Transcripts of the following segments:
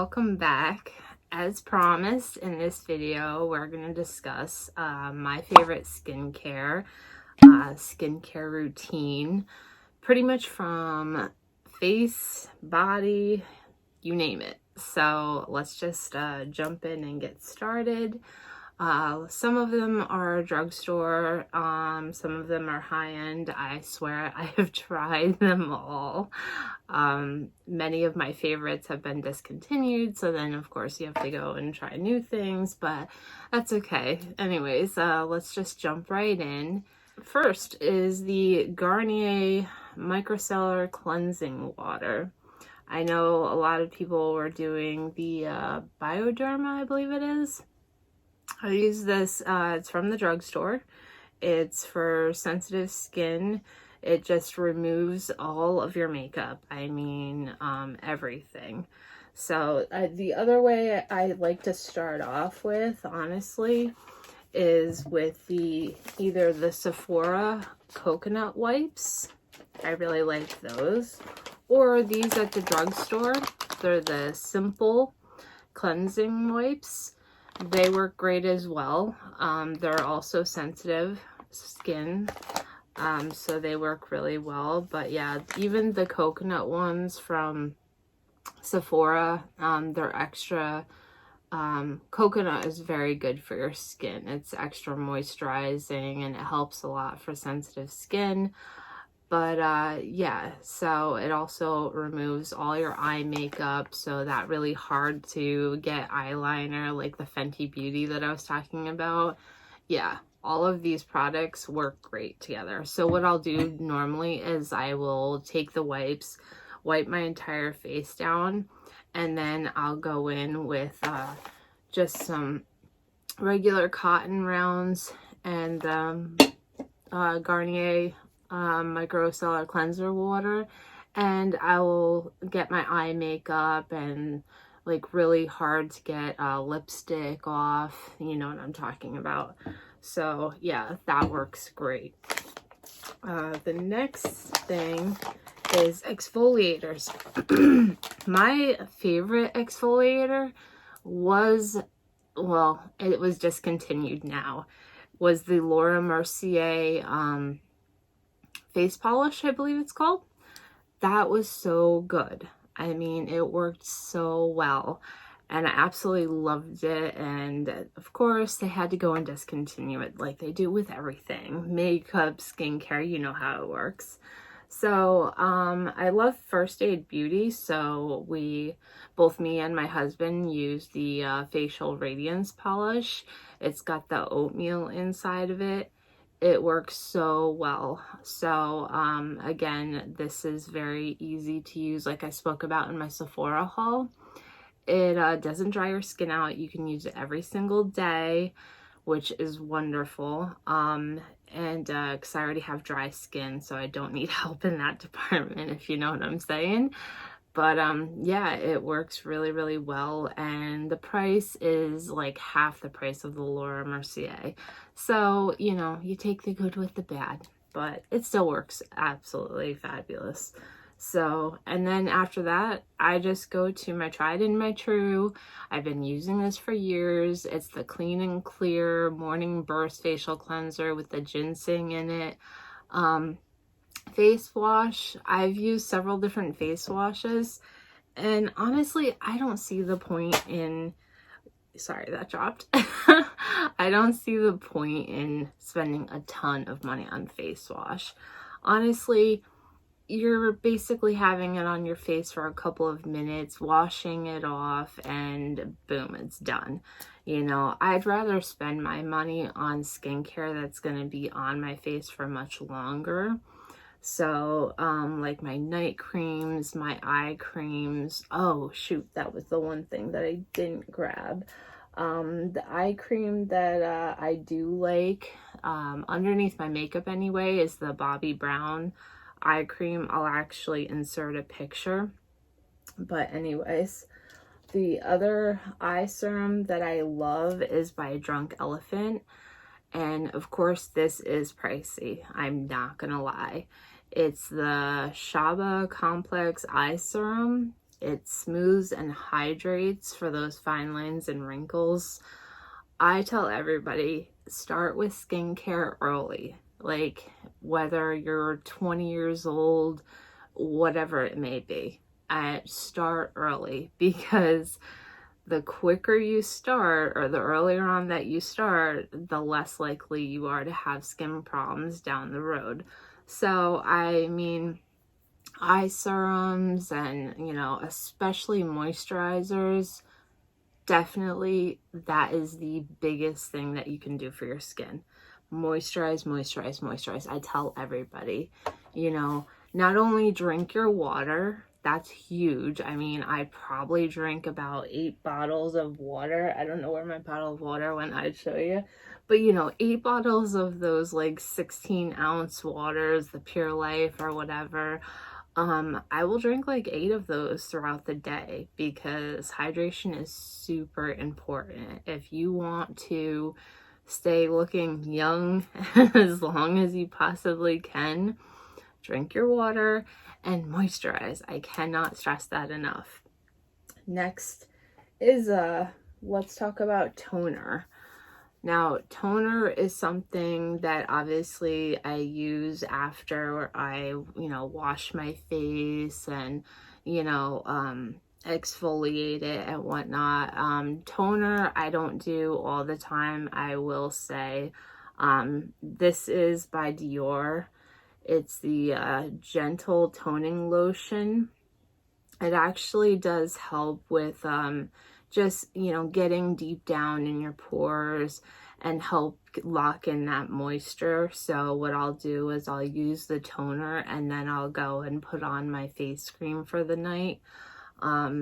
welcome back. As promised, in this video we're going to discuss my favorite skincare routine, pretty much from face, body, you name it. So let's just jump in and get started. Some of them are drugstore, some of them are high-end. I swear I have tried them all. Many of my favorites have been discontinued, so then of course you have to go and try new things, but that's okay. Anyways, let's just jump right in. First is the Garnier Micellar Cleansing Water. I know a lot of people were doing the Bioderma, I believe it is. I use this, it's from the drugstore. It's for sensitive skin. It just removes all of your makeup. I mean, everything. So the other way I like to start off with, honestly, is with either the Sephora coconut wipes. I really like those. Or these at the drugstore. They're the simple cleansing wipes. They work great as well. They're also sensitive skin, so they work really well. But yeah, even the coconut ones from Sephora, they're extra, coconut is very good for your skin. It's extra moisturizing and it helps a lot for sensitive skin. But yeah, so it also removes all your eye makeup, so that really hard to get eyeliner, like the Fenty Beauty that I was talking about. Yeah, all of these products work great together. So what I'll do normally is I will take the wipes, wipe my entire face down, and then I'll go in with just some regular cotton rounds and Garnier micellar cleanser water, and I will get my eye makeup and like really hard to get lipstick off, you know what I'm talking about. So yeah, that works great. The next thing is exfoliators. My favorite exfoliator was, well, it was discontinued now, was the Laura Mercier face polish, I believe it's called. That was so good. I mean, it worked so well and I absolutely loved it. And of course they had to go and discontinue it like they do with everything, makeup, skincare, you know how it works. So I love First Aid Beauty, so both me and my husband use the facial Radiance polish. It's got the oatmeal inside of it. It works so well. So again, this is very easy to use, like I spoke about in my Sephora haul. It doesn't dry your skin out. You can use it every single day, which is wonderful. Because I already have dry skin, so I don't need help in that department, if you know what I'm saying. But yeah, it works really, really well, and the price is like half the price of the Laura Mercier. So, you know, you take the good with the bad, but it still works absolutely fabulous. So, and then after that, I just go to my tried and my true. I've been using this for years. It's the Clean and Clear Morning Burst Facial Cleanser with the ginseng in it. Face wash. I've used several different face washes, and honestly, I don't see the point in, sorry, that dropped. I don't see the point in spending a ton of money on face wash. Honestly, you're basically having it on your face for a couple of minutes, washing it off, and boom, it's done. You know, I'd rather spend my money on skincare that's going to be on my face for much longer. So, like my night creams, my eye creams. Oh, shoot, that was the one thing that I didn't grab. The eye cream that I do like, underneath my makeup anyway, is the Bobbi Brown eye cream. I'll actually insert a picture. But anyways, the other eye serum that I love is by Drunk Elephant. And of course, this is pricey. I'm not gonna lie. It's the Shaba Complex Eye Serum. It smooths and hydrates for those fine lines and wrinkles. I tell everybody, start with skincare early. Like, whether you're 20 years old, whatever it may be, start early, because the quicker you start, or the earlier on that you start, the less likely you are to have skin problems down the road. So, I mean, eye serums and, you know, especially moisturizers, definitely that is the biggest thing that you can do for your skin. Moisturize, moisturize, moisturize. I tell everybody, you know, not only drink your water, that's huge. I mean, I probably drink about 8 bottles of water. I don't know where my bottle of water went, I'd show you. But, you know, 8 bottles of those like 16-ounce waters, the Pure Life or whatever. I will drink like 8 of those throughout the day, because hydration is super important. If you want to stay looking young as long as you possibly can, drink your water and moisturize. I cannot stress that enough. Next is let's talk about toner. Now, toner is something that obviously I use after I, you know, wash my face and, you know, exfoliate it and whatnot. Toner I don't do all the time, I will say. This is by Dior. It's the Gentle Toning Lotion. It actually does help with just, you know, getting deep down in your pores and help lock in that moisture. So what I'll do is I'll use the toner and then I'll go and put on my face cream for the night.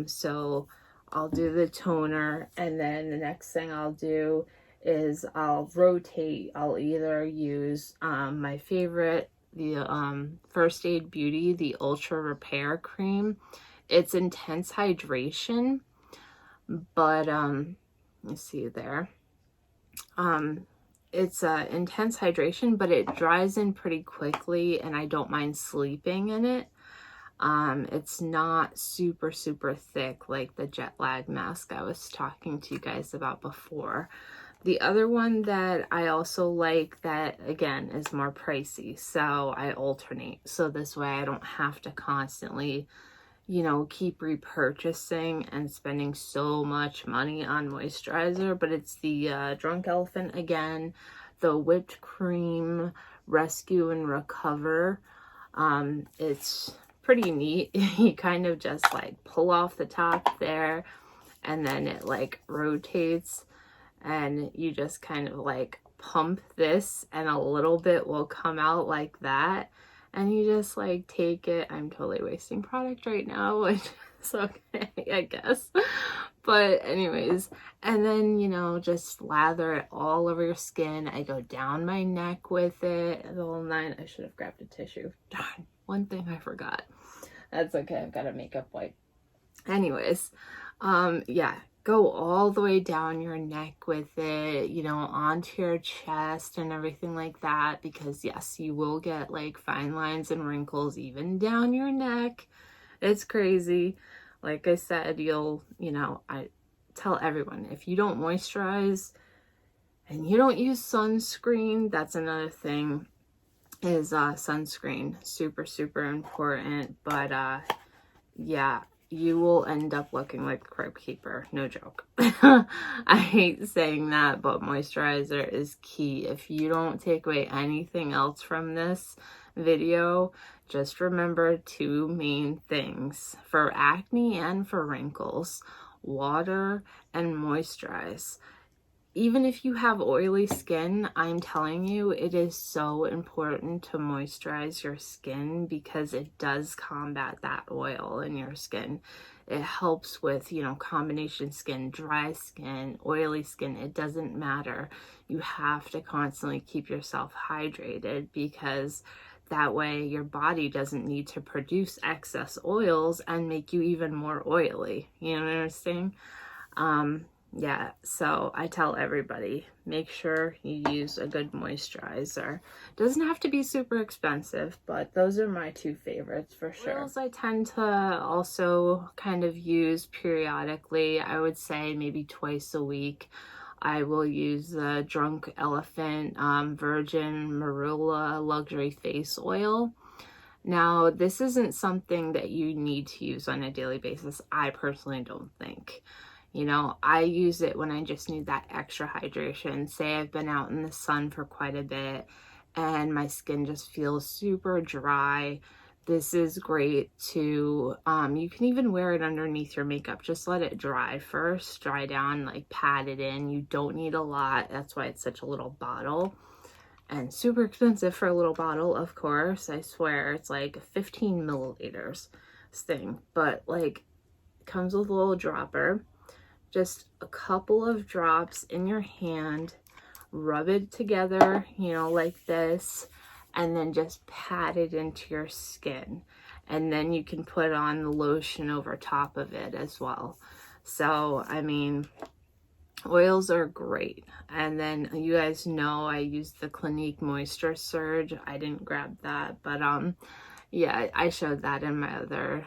So I'll do the toner, and then the next thing I'll do is I'll rotate. I'll either use my favorite, the First Aid Beauty, the Ultra Repair Cream. It's intense hydration, but let's see there. It's intense hydration, but it dries in pretty quickly, and I don't mind sleeping in it. It's not super thick like the jet lag mask I was talking to you guys about before. The other one that I also like, that again is more pricey, so I alternate, so this way I don't have to constantly, you know, keep repurchasing and spending so much money on moisturizer. But it's the Drunk Elephant again, the Whipped Cream Rescue and Recover. It's pretty neat. You kind of just like pull off the top there, and then it like rotates, and you just kind of like pump this, and a little bit will come out like that. And you just like take it. I'm totally wasting product right now, which is okay, I guess. But anyways, and then, you know, just lather it all over your skin. I go down my neck with it, the whole nine. I should have grabbed a tissue. Darn, one thing I forgot. That's okay, I've got a makeup wipe. Anyways, yeah, go all the way down your neck with it, you know, onto your chest and everything like that, because yes, you will get like fine lines and wrinkles even down your neck. It's crazy. Like I said, you know, I tell everyone, if you don't moisturize and you don't use sunscreen, that's another thing, is sunscreen. Super important. But yeah, you will end up looking like the Crypt Keeper, no joke. I hate saying that, but moisturizer is key. If you don't take away anything else from this video, just remember 2 main things for acne and for wrinkles: water and moisturize. Even if you have oily skin, I'm telling you, it is so important to moisturize your skin, because it does combat that oil in your skin. It helps with, you know, combination skin, dry skin, oily skin. It doesn't matter. You have to constantly keep yourself hydrated, because that way your body doesn't need to produce excess oils and make you even more oily. You know what I'm saying? yeah, so I tell everybody, make sure you use a good moisturizer. Doesn't have to be super expensive, but those are my two favorites for sure. Oils I tend to also kind of use periodically. I would say maybe twice a week. I will use the Drunk Elephant Virgin Marula Luxury Face Oil. Now, this isn't something that you need to use on a daily basis. I personally don't think. You know, I use it when I just need that extra hydration. Say I've been out in the sun for quite a bit and my skin just feels super dry. This is great to, you can even wear it underneath your makeup. Just let it dry first, dry down, like pat it in. You don't need a lot. That's why it's such a little bottle. And super expensive for a little bottle, of course. I swear it's like 15 milliliters this thing. But like, it comes with a little dropper. Just a couple of drops in your hand, rub it together, you know, like this, and then just pat it into your skin. And then you can put on the lotion over top of it as well. So, I mean, oils are great. And then you guys know I use the Clinique Moisture Surge. I didn't grab that, but yeah, I showed that in my other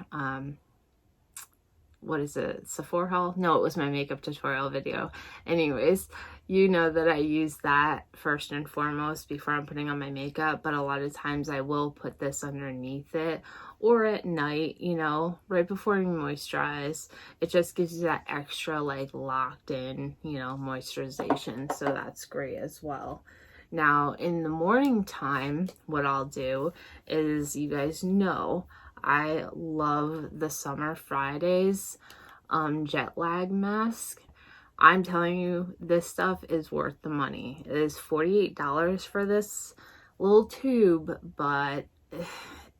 what is it, Sephora haul? No, it was my makeup tutorial video. Anyways, you know that I use that first and foremost before I'm putting on my makeup, but a lot of times I will put this underneath it or at night, you know, right before you moisturize. It just gives you that extra like locked in, you know, moisturization. So that's great as well. Now in the morning time, what I'll do is, you guys know, I love the Summer Fridays jet lag mask. I'm telling you, this stuff is worth the money. It is $48 for this little tube, but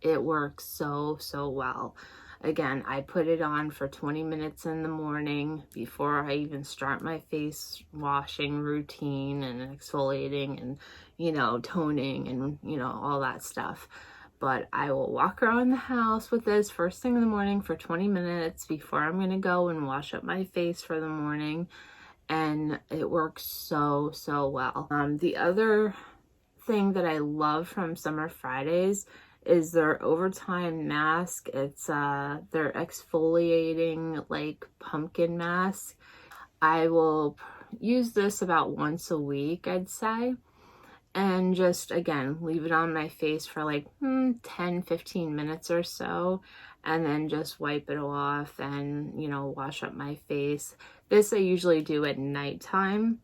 it works so well. Again, I put it on for 20 minutes in the morning before I even start my face washing routine and exfoliating and, you know, toning and, you know, all that stuff. But I will walk around the house with this first thing in the morning for 20 minutes before I'm going to go and wash up my face for the morning. And it works so well. The other thing that I love from Summer Fridays is their overtime mask. It's their exfoliating like pumpkin mask. I will use this about once a week, I'd say. And just, again, leave it on my face for like 10-15 minutes or so, and then just wipe it off and, you know, wash up my face. This I usually do at nighttime,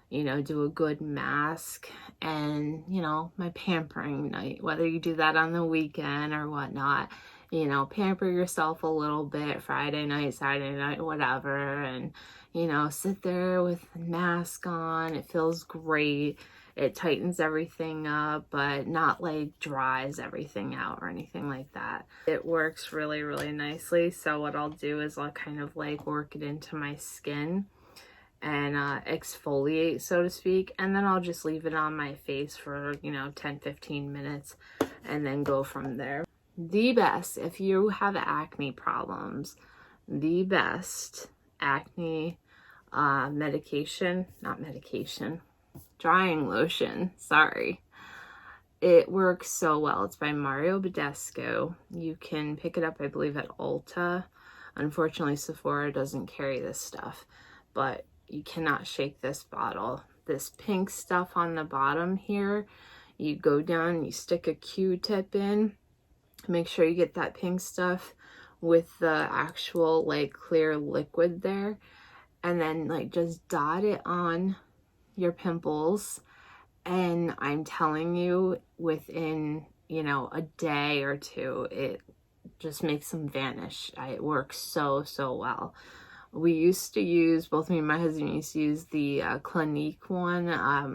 you know, do a good mask and, you know, my pampering night, whether you do that on the weekend or whatnot. You know, pamper yourself a little bit Friday night, Saturday night, whatever, and, you know, sit there with the mask on. It feels great. It tightens everything up, but not like dries everything out or anything like that. It works really nicely. So what I'll do is I'll kind of like work it into my skin and exfoliate, so to speak, and then I'll just leave it on my face for, you know, 10-15 minutes and then go from there. The best, if you have acne problems, the best acne drying lotion, sorry. It works so well. It's by Mario Badescu. You can pick it up, I believe, at Ulta. Unfortunately, Sephora doesn't carry this stuff, but you cannot shake this bottle. This pink stuff on the bottom here, you go down, you stick a Q-tip in, make sure you get that pink stuff with the actual like clear liquid there, and then like just dot it on your pimples, and I'm telling you, within, you know, a day or two, it just makes them vanish. It works so well. We used to use, both me and my husband used to use the Clinique one.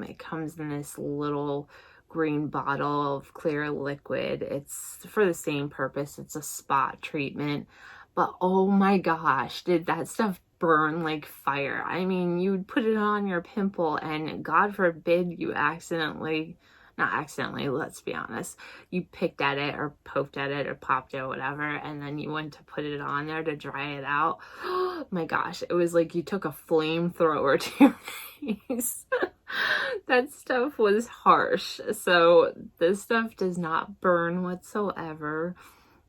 It comes in this little green bottle of clear liquid. It's for the same purpose. It's a spot treatment, but oh my gosh, did that stuff burn like fire. I mean, you'd put it on your pimple and God forbid you accidentally not accidentally, let's be honest, you picked at it or poked at it or popped it or whatever, and then you went to put it on there to dry it out. Oh my gosh, it was like you took a flamethrower to your face. That stuff was harsh. So this stuff does not burn whatsoever.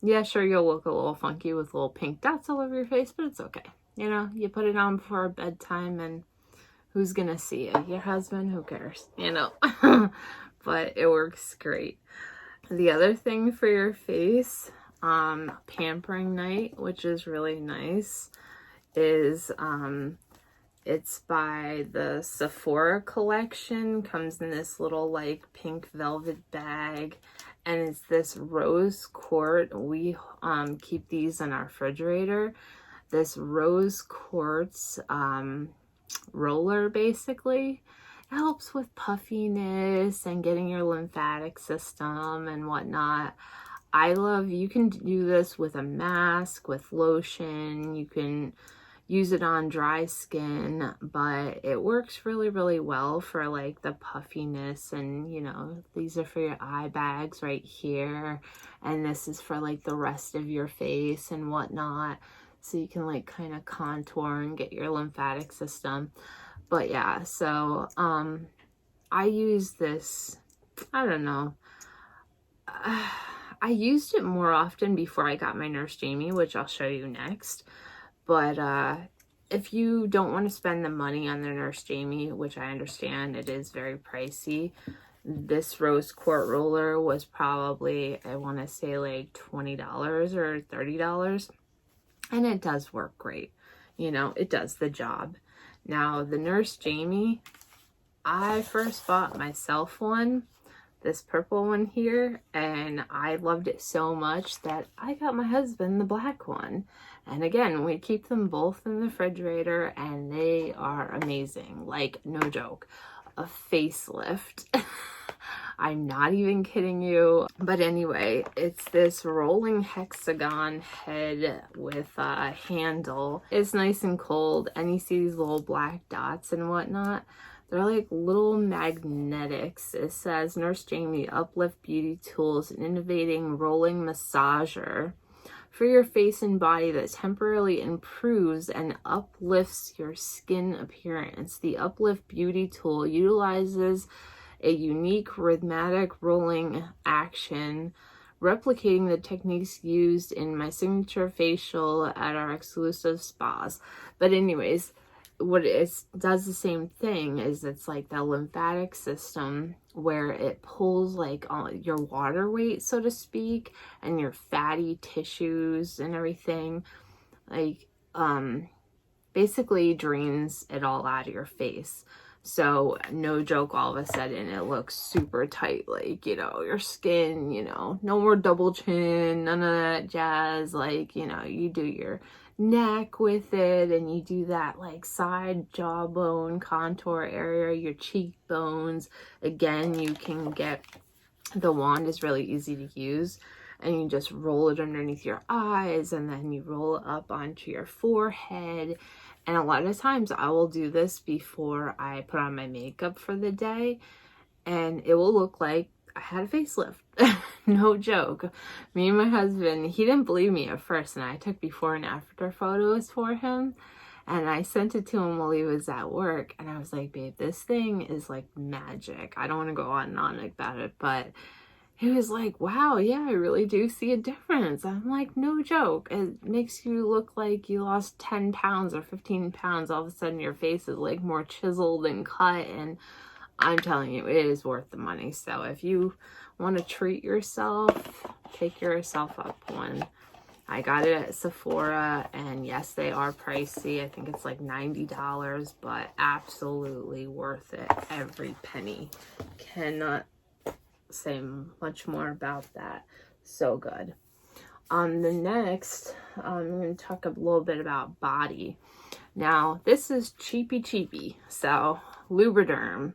Yeah, sure, you'll look a little funky with little pink dots all over your face, but it's okay. You know, you put it on before bedtime, and who's gonna see it? Your husband? Who cares? You know? But it works great. The other thing for your face, pampering night, which is really nice, is it's by the Sephora collection. Comes in this little like pink velvet bag, and it's this rose quartz. We keep these in our refrigerator. This rose quartz roller, basically. It helps with puffiness and getting your lymphatic system and whatnot. You can do this with a mask, with lotion. You can use it on dry skin, but it works really, really well for like the puffiness. And you know, these are for your eye bags right here, and this is for like the rest of your face and whatnot, so you can like kind of contour and get your lymphatic system. But yeah, so I use this, I don't know, I used it more often before I got my Nurse Jamie, which I'll show you next. But if you don't want to spend the money on the Nurse Jamie, which I understand it is very pricey, this rose quartz roller was probably, I want to say like $20 or $30. And it does work great. You know, it does the job. Now, the Nurse Jamie, I first bought myself one, this purple one here, and I loved it so much that I got my husband the black one. And again, we keep them both in the refrigerator, and they are amazing. Like, no joke. A facelift. I'm not even kidding you. But anyway, it's this rolling hexagon head with a handle. It's nice and cold, and you see these little black dots and whatnot. They're like little magnetics. It says Nurse Jamie Uplift Beauty Tools, an innovating rolling massager for your face and body that temporarily improves and uplifts your skin appearance. The Uplift Beauty Tool utilizes a unique rhythmic rolling action, replicating the techniques used in my signature facial at our exclusive spas. But anyways, what it does the same thing is it's like the lymphatic system where it pulls like your water weight, so to speak, and your fatty tissues and everything, like basically drains it all out of your face. So no joke, all of a sudden it looks super tight, like, you know, your skin, you know, no more double chin, none of that jazz. Like, you know, you do your neck with it, and you do that like side jawbone contour area, your cheekbones. Again, you can get, the wand is really easy to use, and you just roll it underneath your eyes, and then you roll it up onto your forehead. And a lot of times I will do this before I put on my makeup for the day, and it will look like I had a facelift. No joke. Me and my husband, he didn't believe me at first, and I took before and after photos for him, and I sent it to him while he was at work, and I was like, babe, this thing is like magic. I don't want to go on and on about it, but he was like, wow, yeah, I really do see a difference. I'm like, no joke. It makes you look like you lost 10 pounds or 15 pounds. All of a sudden your face is like more chiseled and cut, and I'm telling you, it is worth the money. So if you want to treat yourself, pick yourself up one. I got it at Sephora, and yes, they are pricey. I think it's like $90, but absolutely worth it. Every penny. Cannot say much more about that. So good. The next, I'm going to talk a little bit about body. Now, this is cheapy. So, Lubriderm.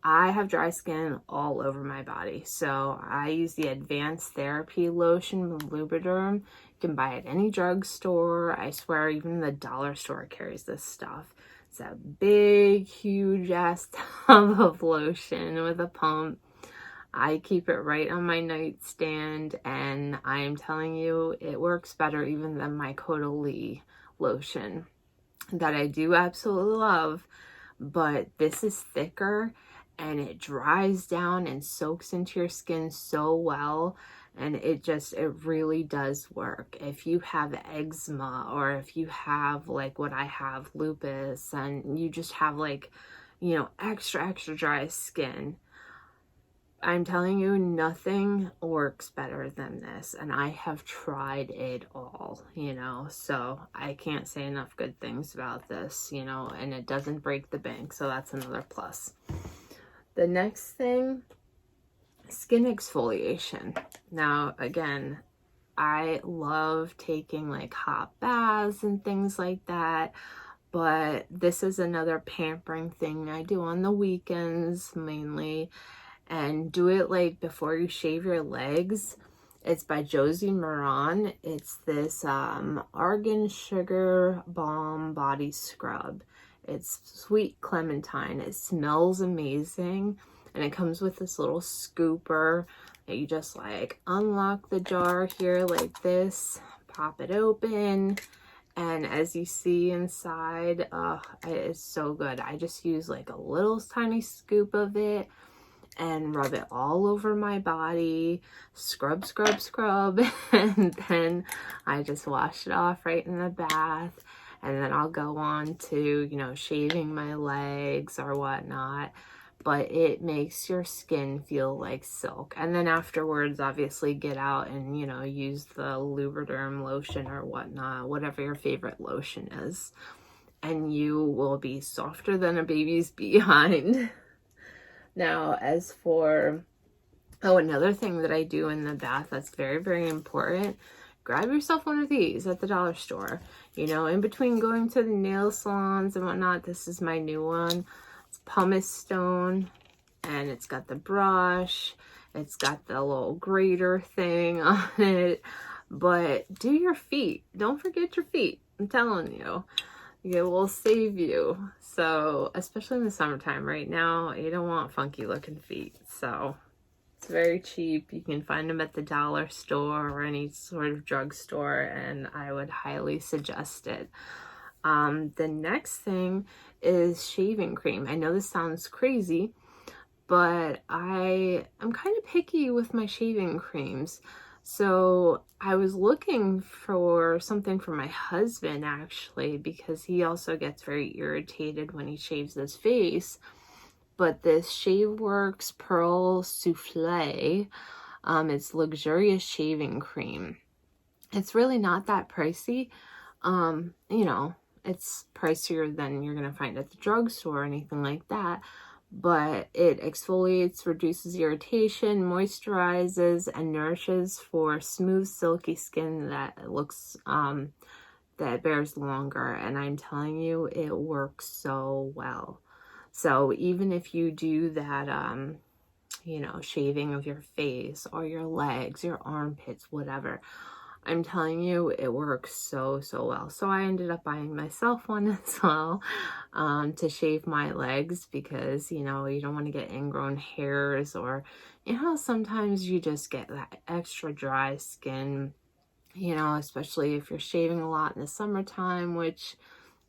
I have dry skin all over my body, so I use the Advanced Therapy Lotion with Lubriderm. You can buy it at any drugstore. I swear even the dollar store carries this stuff. It's a big, huge ass tub of lotion with a pump. I keep it right on my nightstand, and I am telling you, it works better even than my Caudalie lotion that I do absolutely love. But this is thicker and it dries down and soaks into your skin so well, and it really does work. If you have eczema, or if you have like what I have, lupus, and you just have like, you know, extra dry skin, I'm telling you, nothing works better than this, and I have tried it all, you know, so I can't say enough good things about this, you know, and it doesn't break the bank, so that's another plus. The next thing, skin exfoliation. Now, again, I love taking like hot baths and things like that, but this is another pampering thing I do on the weekends mainly. And do it like before you shave your legs. It's by Josie Moran. It's this argan sugar balm body scrub. It's sweet clementine. It smells amazing, and it comes with this little scooper that you just like unlock the jar here like this, pop it open, and as you see inside, it's so good. I just use like a little tiny scoop of it and rub it all over my body, scrub, and then I just wash it off right in the bath, and then I'll go on to, you know, shaving my legs or whatnot. But it makes your skin feel like silk. And then afterwards, obviously, get out and, you know, use the Lubriderm lotion or whatnot, whatever your favorite lotion is, and you will be softer than a baby's behind. Now, as for, another thing that I do in the bath that's very important, grab yourself one of these at the dollar store. You know, in between going to the nail salons and whatnot, this is my new one. It's pumice stone, and it's got the brush. It's got the little grater thing on it. But do your feet. Don't forget your feet. I'm telling you. It will save you. So, especially in the summertime right now, you don't want funky looking feet. So, it's very cheap. You can find them at the dollar store or any sort of drugstore, and I would highly suggest it. The next thing is shaving cream. I know this sounds crazy, but I am kind of picky with my shaving creams. So I was looking for something for my husband, actually, because he also gets very irritated when he shaves his face. But this Shaveworks Pearl Souffle, it's luxurious shaving cream. It's really not that pricey. You know, it's pricier than you're going to find at the drugstore or anything like that. But it exfoliates, reduces irritation, moisturizes, and nourishes for smooth, silky skin that looks, that bears longer. And I'm telling you, it works so well. So even if you do that, you know, shaving of your face or your legs, your armpits, whatever, I'm telling you, it works so well. So I ended up buying myself one as well, to shave my legs, because, you know, you don't want to get ingrown hairs, or, you know, sometimes you just get that extra dry skin, you know, especially if you're shaving a lot in the summertime, which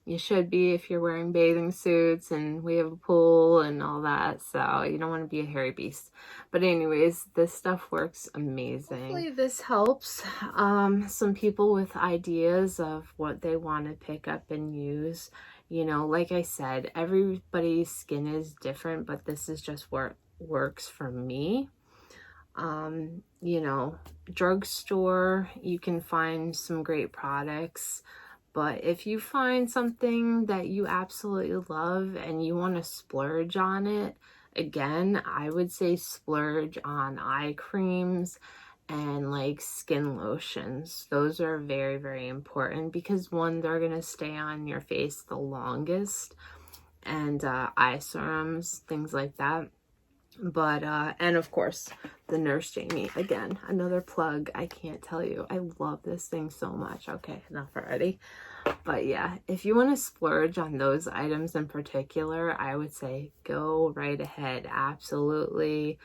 you should be if you're wearing bathing suits and we have a pool and all that. So you don't want to be a hairy beast. But anyways, this stuff works amazing. Hopefully this helps some people with ideas of what they want to pick up and use. You know, like I said, everybody's skin is different, but this is just what works for me. You know, drugstore, you can find some great products. But if you find something that you absolutely love and you want to splurge on it, again, I would say splurge on eye creams and like skin lotions. Those are very important, because one, they're going to stay on your face the longest, and eye serums, things like that. But and of course the Nurse Jamie, again, another plug. I can't tell you, I love this thing so much. Okay, enough already. But yeah, if you want to splurge on those items in particular, I would say go right ahead. Absolutely,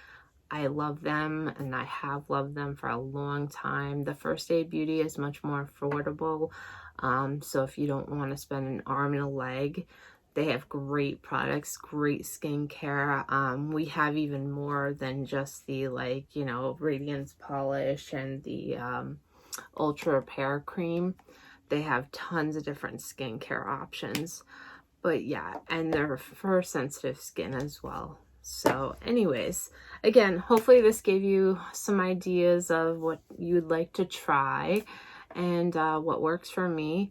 I love them, and I have loved them for a long time. The First Aid Beauty is much more affordable. So if you don't want to spend an arm and a leg, they have great products, great skincare. We have even more than just the, like, you know, Radiance polish and the Ultra Repair Cream. They have tons of different skincare options. But yeah, and they're for sensitive skin as well. So anyways, again, hopefully this gave you some ideas of what you'd like to try and what works for me.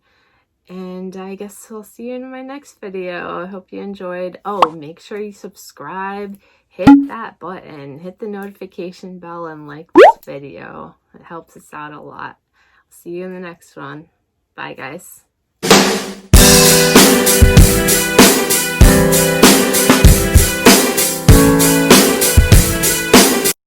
And I guess I'll see you in my next video. I hope you enjoyed. Oh, make sure you subscribe, hit that button, hit the notification bell, and like this video. It helps us out a lot. See you in the next one. Bye, guys.